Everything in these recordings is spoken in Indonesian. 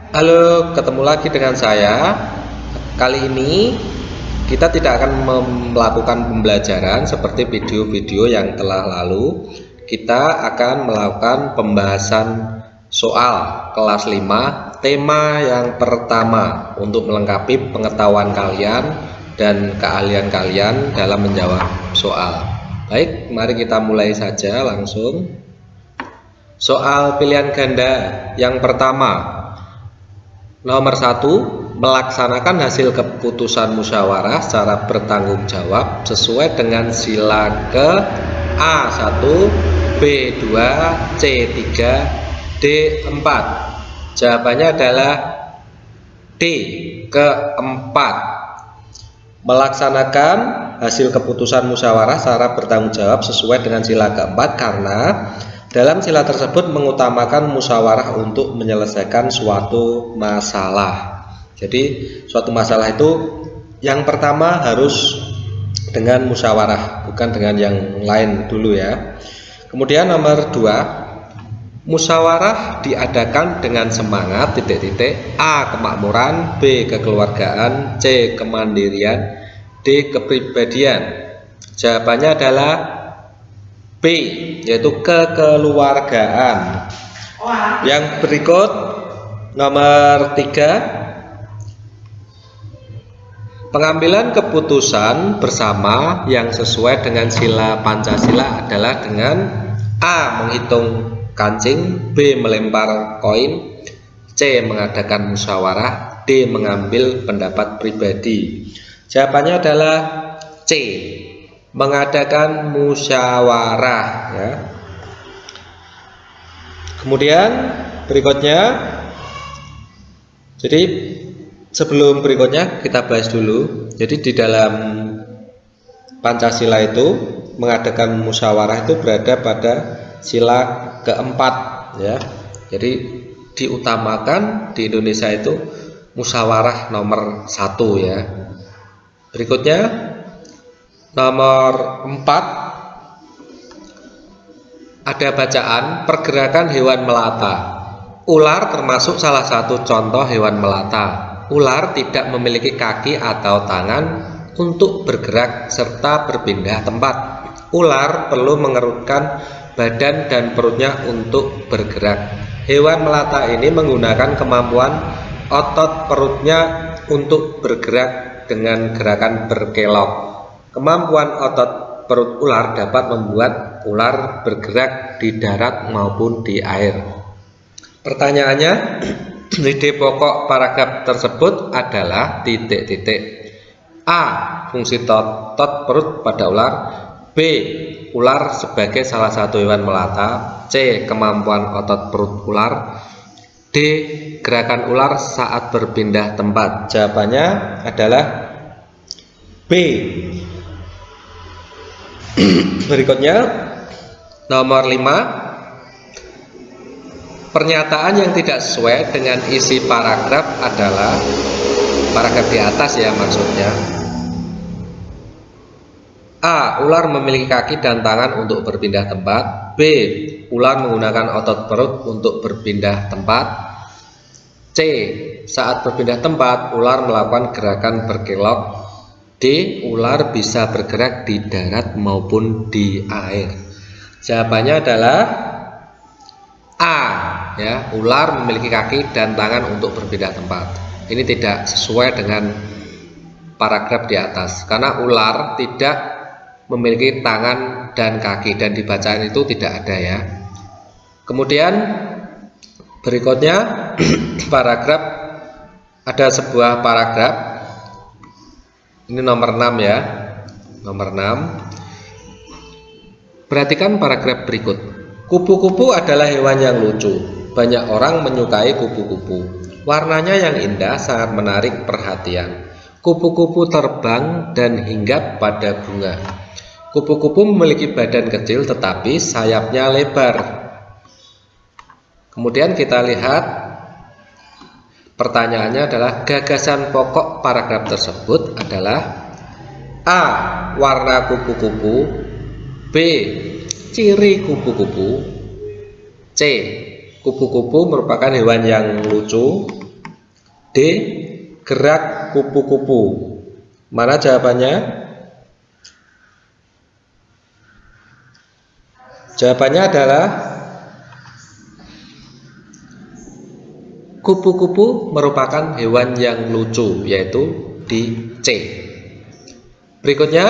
Halo, ketemu lagi dengan saya. Kali ini kita tidak akan melakukan pembelajaran seperti video-video yang telah lalu. Kita akan melakukan pembahasan soal kelas 5, tema yang pertama untuk melengkapi pengetahuan kalian dan keahlian kalian dalam menjawab soal. Baik, mari kita mulai saja langsung. Soal pilihan ganda yang pertama. Nomor 1, melaksanakan hasil keputusan musyawarah secara bertanggung jawab sesuai dengan sila ke A1, B2, C3, D4. Jawabannya adalah D, keempat. Melaksanakan hasil keputusan musyawarah secara bertanggung jawab sesuai dengan sila keempat karena dalam sila tersebut mengutamakan musyawarah untuk menyelesaikan suatu masalah. Jadi suatu masalah itu yang pertama harus dengan musyawarah, bukan dengan yang lain dulu ya. Kemudian nomor 2, musyawarah diadakan dengan semangat A. kemakmuran, B. kekeluargaan, C. kemandirian, D. kepribadian. Jawabannya adalah B, yaitu kekeluargaan. Yang berikut nomor 3, pengambilan keputusan bersama yang sesuai dengan sila Pancasila adalah dengan A. menghitung kancing, B. melempar koin, C. mengadakan musyawarah, D. mengambil pendapat pribadi. Jawabannya adalah C, mengadakan musyawarah ya. Kemudian berikutnya, jadi sebelum berikutnya kita bahas dulu. Jadi di dalam Pancasila itu mengadakan musyawarah itu berada pada sila keempat ya. Jadi diutamakan di Indonesia itu musyawarah nomor 1 ya. Berikutnya nomor 4, ada bacaan pergerakan hewan melata. Ular termasuk salah satu contoh hewan melata. Ular tidak memiliki kaki atau tangan untuk bergerak serta berpindah tempat. Ular perlu mengerutkan badan dan perutnya untuk bergerak. Hewan melata ini menggunakan kemampuan otot perutnya untuk bergerak dengan gerakan berkelok. Kemampuan otot perut ular dapat membuat ular bergerak di darat maupun di air. Pertanyaannya, ide pokok paragraf tersebut adalah A. Fungsi otot perut pada ular, B. Ular sebagai salah satu hewan melata, C. Kemampuan otot perut ular, D. Gerakan ular saat berpindah tempat. Jawabannya adalah B. Berikutnya nomor 5, pernyataan yang tidak sesuai dengan isi paragraf adalah paragraf di atas ya maksudnya. A. Ular memiliki kaki dan tangan untuk berpindah tempat, B. Ular menggunakan otot perut untuk berpindah tempat, C. Saat berpindah tempat ular melakukan gerakan berkelok, D. Ular bisa bergerak di darat maupun di air. Jawabannya adalah A ya, ular memiliki kaki dan tangan untuk berpindah tempat. Ini tidak sesuai dengan paragraf di atas karena ular tidak memiliki tangan dan kaki dan di bacaan itu tidak ada ya. Kemudian berikutnya paragraf, ada sebuah paragraf. Ini nomor 6 ya. Nomor 6. Perhatikan paragraf berikut. Kupu-kupu adalah hewan yang lucu. Banyak orang menyukai kupu-kupu. Warnanya yang indah sangat menarik perhatian. Kupu-kupu terbang dan hinggap pada bunga. Kupu-kupu memiliki badan kecil tetapi sayapnya lebar. Kemudian kita lihat pertanyaannya adalah gagasan pokok paragraf tersebut adalah A. Warna kupu-kupu, B. Ciri kupu-kupu, C. Kupu-kupu merupakan hewan yang lucu, D. Gerak kupu-kupu. Mana jawabannya? Jawabannya adalah kupu-kupu merupakan hewan yang lucu, yaitu di C. Berikutnya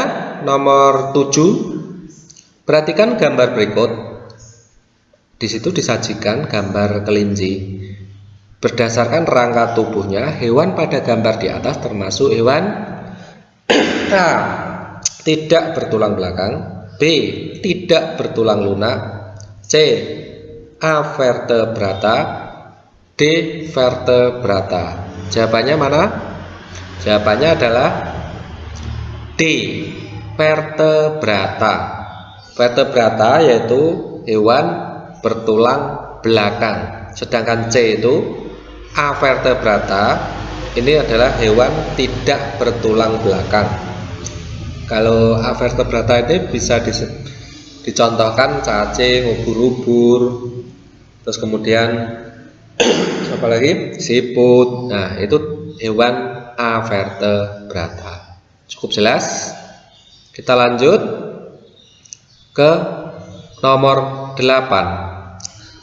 nomor 7. Perhatikan gambar berikut. Di situ disajikan gambar kelinci. Berdasarkan rangka tubuhnya, hewan pada gambar di atas termasuk hewan A. Tidak bertulang belakang, B. Tidak bertulang lunak, C. Avertebrata, D. Vertebrata. Jawabannya mana? Jawabannya adalah D. Vertebrata. Vertebrata yaitu hewan bertulang belakang. Sedangkan C itu Avertebrata, ini adalah hewan tidak bertulang belakang. Kalau Avertebrata ini bisa dicontohkan cacing, ubur-ubur, terus kemudian apa lagi? Siput. Nah, itu hewan Avertebrata. Cukup jelas? Kita lanjut ke nomor 8.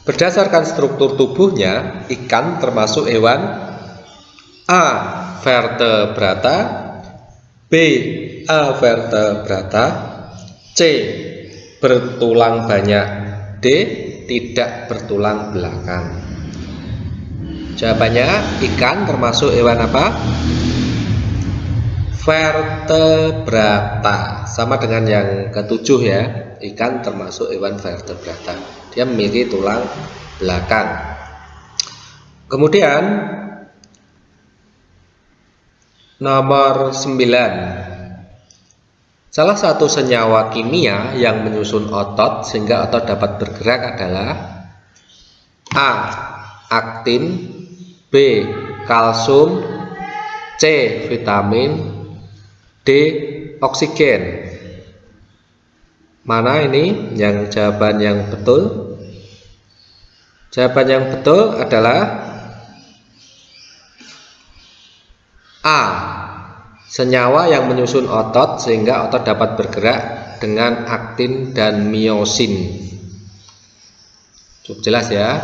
Berdasarkan struktur tubuhnya, ikan termasuk hewan A. Vertebrata, B. Avertebrata, C. Bertulang banyak, D. Tidak bertulang belakang. Jawabannya, ikan termasuk hewan apa? Vertebrata. Sama dengan yang ketujuh ya, ikan termasuk hewan vertebrata. Dia memiliki tulang belakang. Kemudian nomor 9. Salah satu senyawa kimia yang menyusun otot sehingga otot dapat bergerak adalah A. Aktin, B. Kalsium, C. Vitamin, D. Oksigen. Mana ini yang jawaban yang betul? Jawaban yang betul adalah A. Senyawa yang menyusun otot sehingga otot dapat bergerak dengan aktin dan miosin. Cukup jelas ya.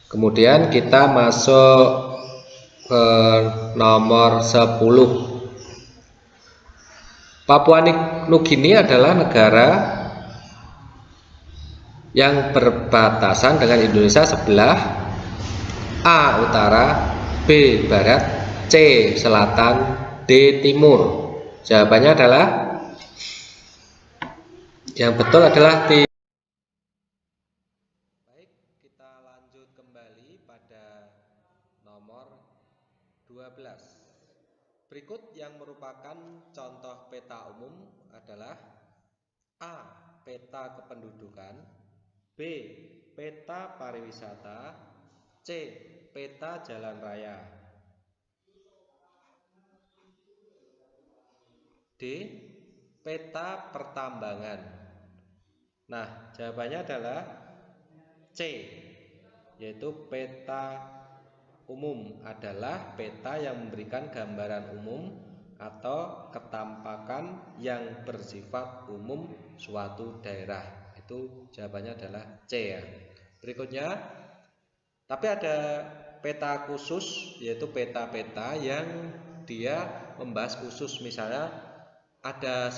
Kemudian kita masuk ke nomor 10. Papua Nugini adalah negara yang berbatasan dengan Indonesia sebelah A. Utara, B. Barat, C. Selatan, D. Timur. Jawabannya adalah yang betul adalah T. Baik, kita lanjut kembali pada nomor 12. Berikut yang merupakan contoh peta umum adalah A. Peta kependudukan, B. Peta pariwisata, C. Peta jalan raya, D. Peta pertambangan. Nah, jawabannya adalah C, yaitu peta umum adalah peta yang memberikan gambaran umum atau ketampakan yang bersifat umum suatu daerah. Itu jawabannya adalah C ya. Berikutnya, tapi ada peta khusus, yaitu peta-peta yang dia membahas khusus. Misalnya ada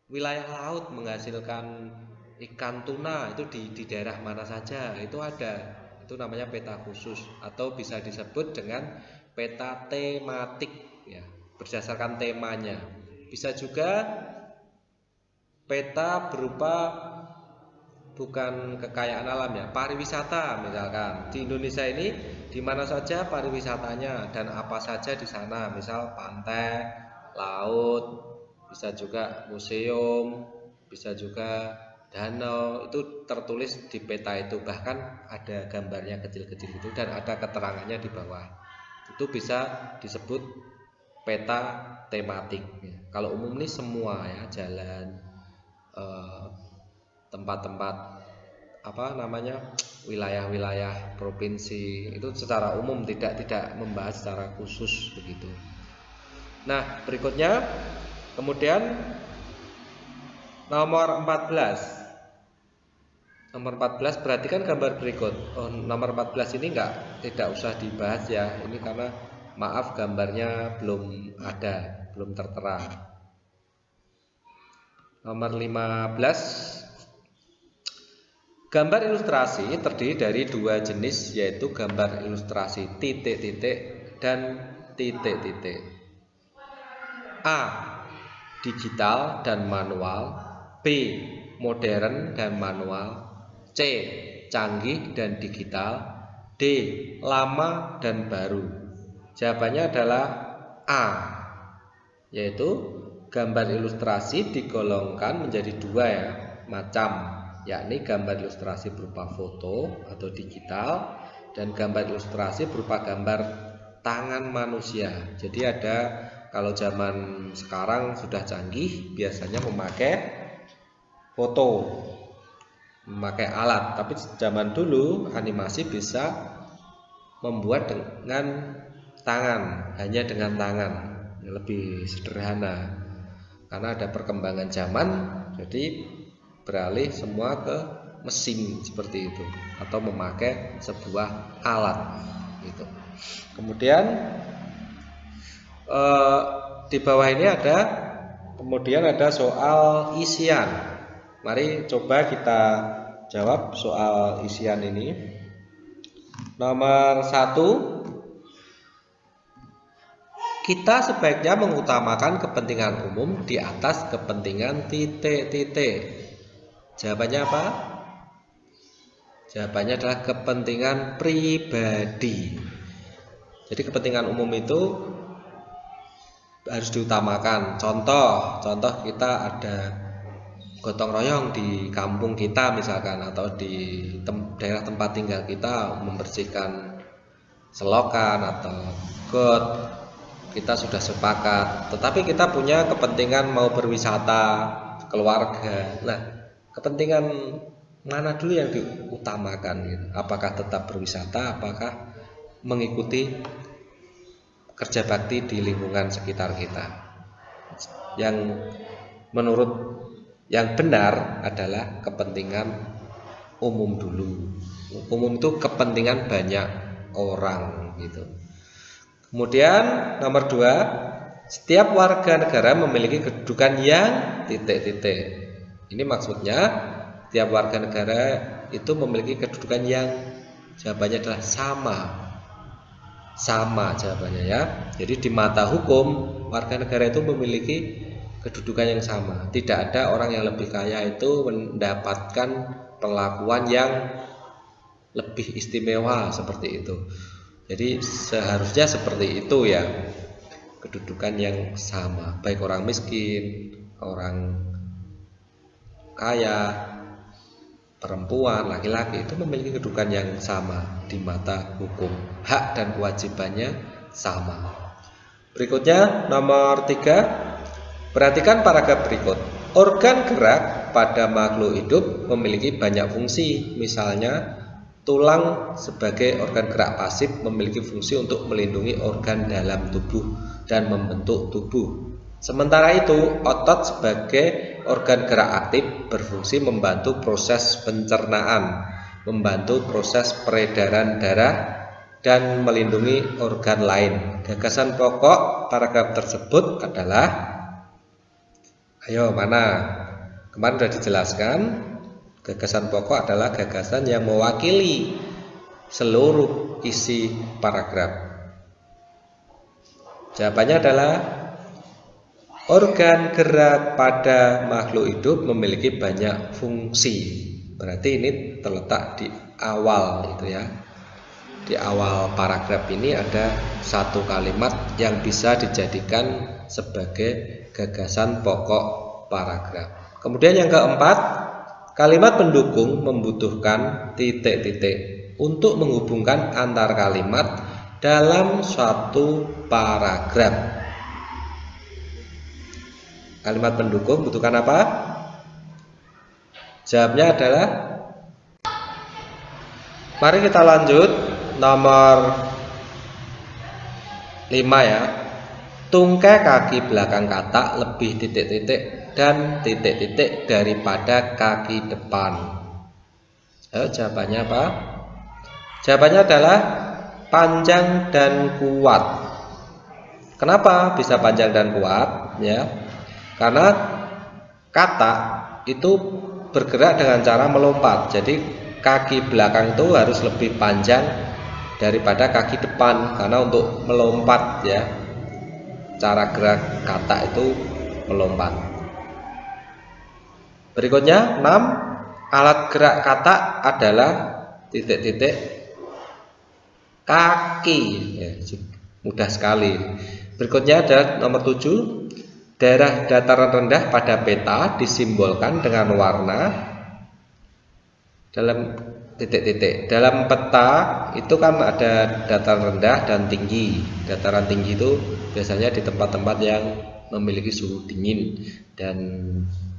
wilayah laut menghasilkan ikan tuna, itu di daerah mana saja, itu ada. Itu namanya peta khusus, atau bisa disebut dengan peta tematik ya, berdasarkan temanya. Bisa juga peta berupa bukan kekayaan alam ya, pariwisata. Misalkan di Indonesia ini di mana saja pariwisatanya dan apa saja di sana, misal pantai, laut, bisa juga museum, bisa juga danau, itu tertulis di peta itu, bahkan ada gambarnya kecil-kecil itu dan ada keterangannya di bawah. Itu bisa disebut peta tematik ya. Kalau umum nih semua ya, jalan, tempat-tempat apa namanya, wilayah-wilayah provinsi itu secara umum, tidak membahas secara khusus begitu. Nah, berikutnya kemudian nomor 14. Nomor 14, perhatikan gambar berikut. Nomor 14 ini tidak usah dibahas ya. Ini karena maaf gambarnya belum ada, belum tertera. Nomor 15. Gambar ilustrasi terdiri dari dua jenis, yaitu gambar ilustrasi titik-titik dan titik-titik. A. Digital dan manual. B. Modern dan manual. C. Canggih dan digital. D. Lama dan baru. Jawabannya adalah A, yaitu gambar ilustrasi digolongkan menjadi dua ya macam, yakni gambar ilustrasi berupa foto atau digital dan gambar ilustrasi berupa gambar tangan manusia. Jadi ada, kalau zaman sekarang sudah canggih, biasanya memakai foto, memakai alat, tapi zaman dulu animasi bisa membuat dengan tangan, hanya dengan tangan, lebih sederhana. Karena ada perkembangan zaman, jadi beralih semua ke mesin seperti itu atau memakai sebuah alat gitu. Kemudian di bawah ini kemudian ada soal isian. Mari coba kita jawab soal isian ini. Nomor 1, kita sebaiknya mengutamakan kepentingan umum di atas kepentingan titik-titik. Jawabannya apa? Jawabannya adalah kepentingan pribadi. Jadi kepentingan umum itu harus diutamakan. Contoh kita ada gotong royong di kampung kita misalkan, atau di daerah tempat tinggal kita membersihkan selokan atau got. Kita sudah sepakat, tetapi kita punya kepentingan mau berwisata keluarga. Nah, kepentingan mana dulu yang diutamakan gitu? Apakah tetap berwisata, apakah mengikuti kerja bakti di lingkungan sekitar kita? Yang menurut yang benar adalah kepentingan umum dulu. Umum itu kepentingan banyak orang gitu. Kemudian nomor 2, setiap warga negara memiliki kedudukan yang titik-titik. Ini maksudnya setiap warga negara itu memiliki kedudukan yang, jawabannya adalah sama jawabannya ya. Jadi di mata hukum warga negara itu memiliki kedudukan yang sama. Tidak ada orang yang lebih kaya itu mendapatkan perlakuan yang lebih istimewa seperti itu. Jadi seharusnya seperti itu ya, kedudukan yang sama, baik orang miskin, orang kaya, perempuan, laki-laki itu memiliki kedudukan yang sama di mata hukum. Hak dan kewajibannya sama. Berikutnya nomor 3, perhatikan paragraf berikut. Organ gerak pada makhluk hidup memiliki banyak fungsi. Misalnya tulang sebagai organ gerak pasif memiliki fungsi untuk melindungi organ dalam tubuh dan membentuk tubuh. Sementara itu, otot sebagai organ gerak aktif berfungsi membantu proses pencernaan, membantu proses peredaran darah, dan melindungi organ lain. Gagasan pokok paragraf tersebut adalah, ayo mana? Kemarin sudah dijelaskan. Gagasan pokok adalah gagasan yang mewakili seluruh isi paragraf. Jawabannya adalah organ gerak pada makhluk hidup memiliki banyak fungsi. Berarti ini terletak di awal itu ya. Di awal paragraf ini ada satu kalimat yang bisa dijadikan sebagai gagasan pokok paragraf. Kemudian yang keempat, kalimat pendukung membutuhkan titik-titik untuk menghubungkan antar kalimat dalam suatu paragraf. Kalimat pendukung membutuhkan apa? Jawabnya adalah Mari kita lanjut nomor 5 ya. Tungkai kaki belakang katak lebih titik-titik dan titik-titik daripada kaki depan. Ayo jawabannya apa? Jawabannya adalah panjang dan kuat. Kenapa bisa panjang dan kuat? Ya, karena katak itu bergerak dengan cara melompat. Jadi kaki belakang itu harus lebih panjang daripada kaki depan karena untuk melompat ya. Cara gerak katak itu melompat. Berikutnya 6. Alat gerak katak adalah titik-titik kaki ya, mudah sekali. Berikutnya ada nomor 7. Daerah dataran rendah pada peta disimbolkan dengan warna dalam titik-titik. Dalam peta itu kan ada dataran rendah dan tinggi. Dataran tinggi itu biasanya di tempat-tempat yang memiliki suhu dingin dan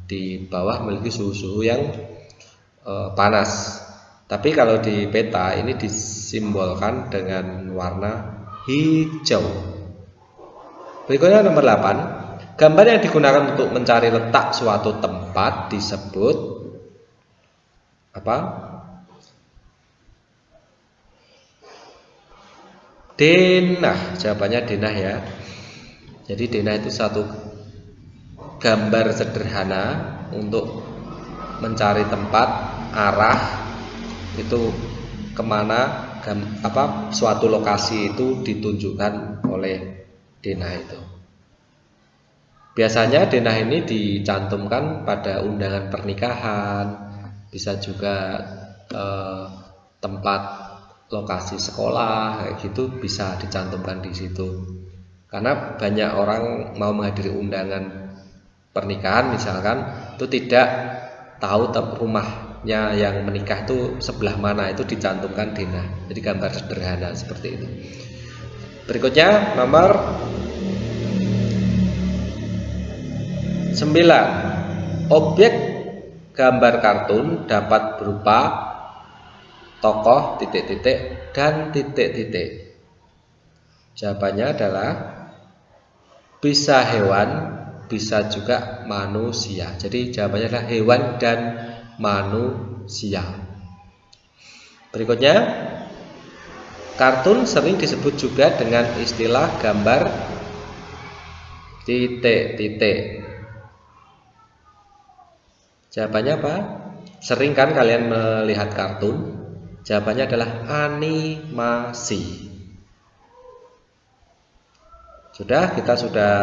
di bawah memiliki suhu-suhu yang panas. Tapi kalau di peta ini disimbolkan dengan warna hijau. Berikutnya nomor 8. Gambar yang digunakan untuk mencari letak suatu tempat disebut apa? Denah. Jawabannya denah ya. Jadi denah itu satu gambar sederhana untuk mencari tempat, arah itu kemana suatu lokasi itu ditunjukkan oleh denah itu. Biasanya denah ini dicantumkan pada undangan pernikahan, bisa juga tempat lokasi sekolah kayak gitu bisa dicantumkan di situ. Karena banyak orang mau menghadiri undangan pernikahan misalkan itu tidak tahu rumahnya yang menikah itu sebelah mana, itu dicantumkan denah. Jadi gambar sederhana seperti itu. Berikutnya nomor 9. Objek gambar kartun dapat berupa tokoh titik-titik dan titik-titik. Jawabannya adalah bisa hewan, bisa juga manusia. Jadi jawabannya adalah hewan dan manusia. Berikutnya, kartun sering disebut juga dengan istilah gambar titik-titik. Jawabannya apa? Sering kan kalian melihat kartun? Jawabannya adalah animasi. Kita sudah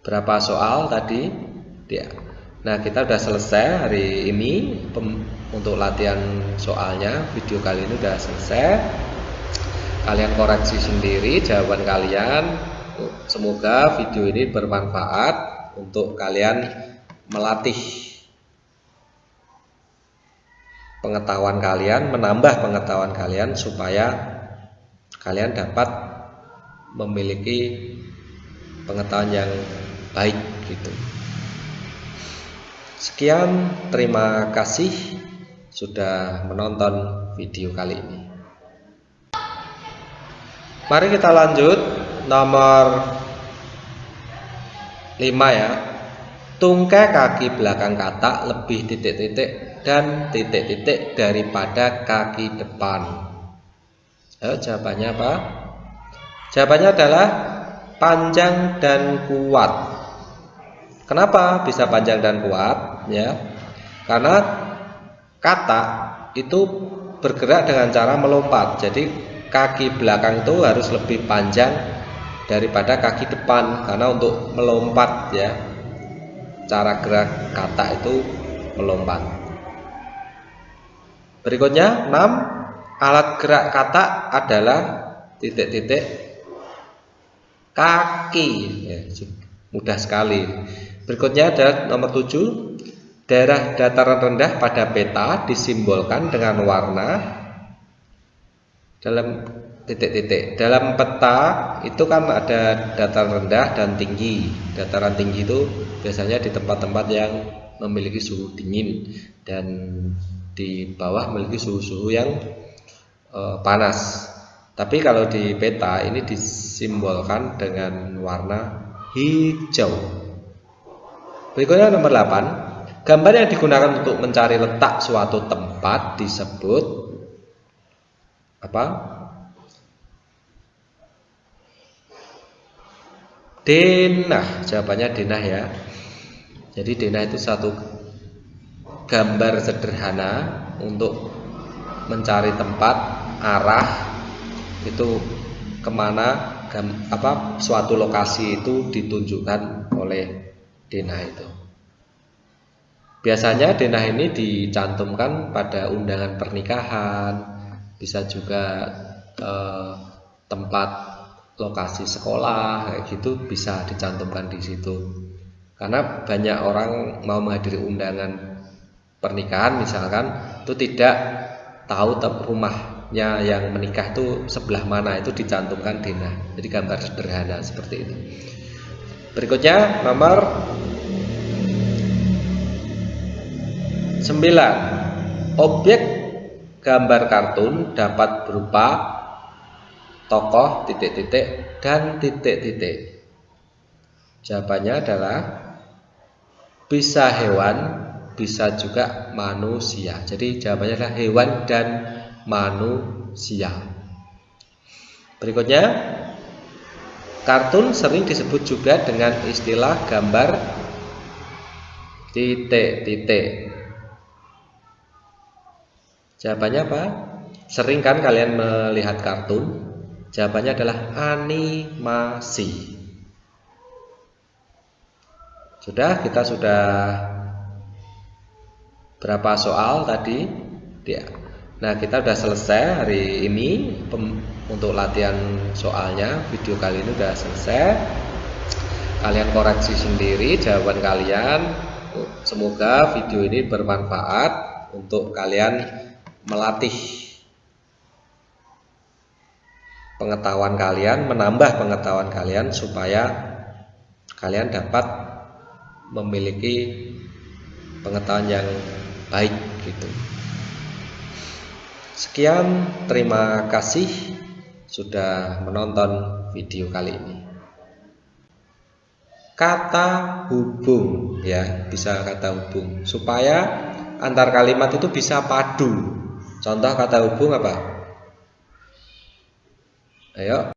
berapa soal tadi? Nah, kita sudah selesai hari ini untuk latihan soalnya. Video kali ini sudah selesai. Kalian koreksi sendiri jawaban kalian. Semoga video ini bermanfaat untuk kalian melatih pengetahuan kalian, menambah pengetahuan kalian supaya kalian dapat memiliki pengetahuan yang baik gitu. Sekian, terima kasih sudah menonton video kali ini. Mari kita lanjut nomor 5 ya. Tungkai kaki belakang katak lebih titik-titik dan titik-titik daripada kaki depan. Ayo jawabannya apa? Jawabannya adalah panjang dan kuat. Kenapa bisa panjang dan kuat? Ya, karena katak itu bergerak dengan cara melompat. Jadi kaki belakang itu harus lebih panjang daripada kaki depan karena untuk melompat ya. Cara gerak katak itu melompat. Berikutnya 6. Alat gerak katak adalah titik-titik kaki ya, mudah sekali. Berikutnya ada nomor 7. Daerah dataran rendah pada peta disimbolkan dengan warna dalam titik-titik. Dalam peta itu kan ada dataran rendah dan tinggi. Dataran tinggi itu biasanya di tempat-tempat yang memiliki suhu dingin dan di bawah memiliki suhu yang panas. Tapi kalau di peta ini disimbolkan dengan warna hijau. Berikutnya nomor 8. Gambar yang digunakan untuk mencari letak suatu tempat disebut apa? Denah. Jawabannya denah ya. Jadi denah itu satu gambar sederhana untuk mencari tempat, arah itu kemana suatu lokasi itu ditunjukkan oleh denah itu. Biasanya denah ini dicantumkan pada undangan pernikahan, bisa juga tempat lokasi sekolah kayak gitu bisa dicantumkan di situ. Karena banyak orang mau menghadiri undangan pernikahan misalkan itu tidak tahu rumahnya yang menikah itu sebelah mana, itu dicantumkan denah. Jadi gambar sederhana seperti itu. Berikutnya nomor 9. Objek gambar kartun dapat berupa tokoh titik-titik dan titik-titik. Jawabannya adalah bisa hewan, bisa juga manusia. Jadi jawabannya adalah hewan dan manusia. Berikutnya, kartun sering disebut juga dengan istilah gambar titik-titik. Jawabannya apa? Sering kan kalian melihat kartun? Jawabannya adalah animasi. Kita sudah berapa soal tadi? Ya. Nah, kita sudah selesai hari ini untuk latihan soalnya. Video kali ini sudah selesai. Kalian koreksi sendiri jawaban kalian. Semoga video ini bermanfaat untuk kalian melatih pengetahuan kalian, menambah pengetahuan kalian supaya kalian dapat memiliki pengetahuan yang baik gitu. Sekian, terima kasih sudah menonton video kali ini. Kata hubung ya, bisa kata hubung supaya antar kalimat itu bisa padu. Contoh kata hubung apa? Ayo.